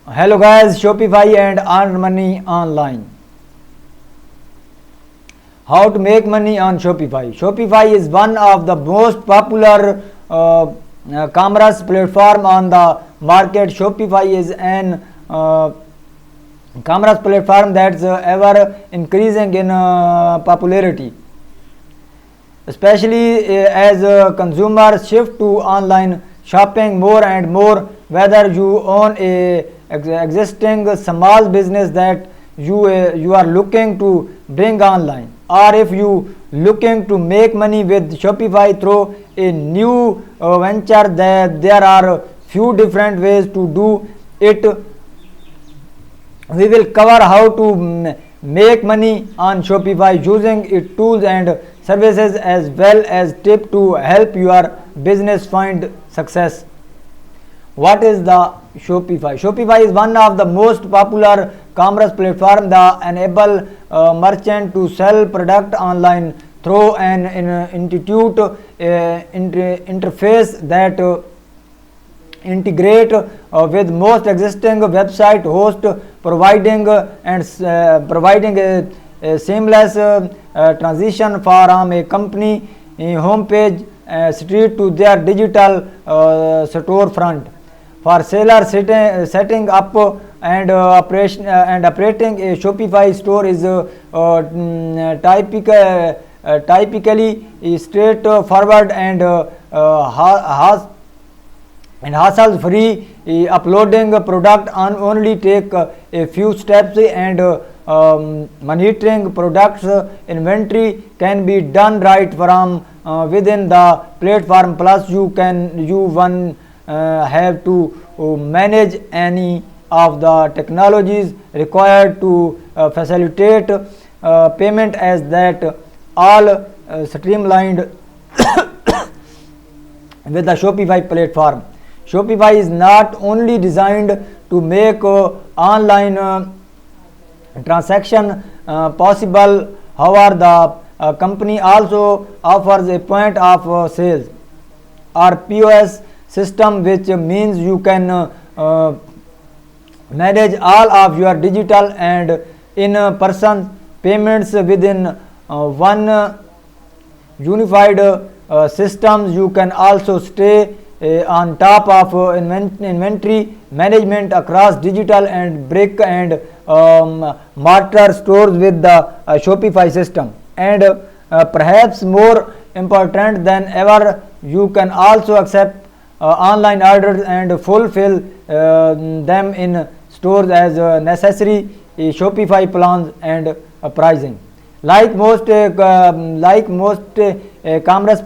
Hello guys, Shopify and earn money online. How to make money on Shopify? Shopify is one of the most popular commerce platform on the market. Shopify is an commerce platform that's ever increasing in popularity, especially as consumers shift to online shopping more and more. Whether you own a existing small business that you are looking to bring online, or if you looking to make money with Shopify through a new venture, there are few different ways to do it. We will cover how to make money on Shopify using its tools and services, as well as tips to help your business find success. What is the Shopify? Shopify is one of the most popular commerce platforms that enable merchants to sell product online through an intuitive interface that integrate with most existing website hosts, providing a seamless transition from a company homepage straight to their digital storefront. For sellers, setting up and operating a Shopify store is typically straightforward and hassle-free. Uploading a product only take a few steps, and monitoring products inventory can be done right from within the platform. Plus, you have to manage any of the technologies required to facilitate payment, as that all streamlined with the Shopify platform. Shopify is not only designed to make online transaction possible. However, the company also offers a point of sales or POS system, which means you can manage all of your digital and in-person payments within one unified system. You can also stay on top of inventory management across digital and brick and mortar stores with the Shopify system. And perhaps more important than ever, you can also accept online orders and fulfill them in stores as necessary. Shopify plans and pricing. Like most commerce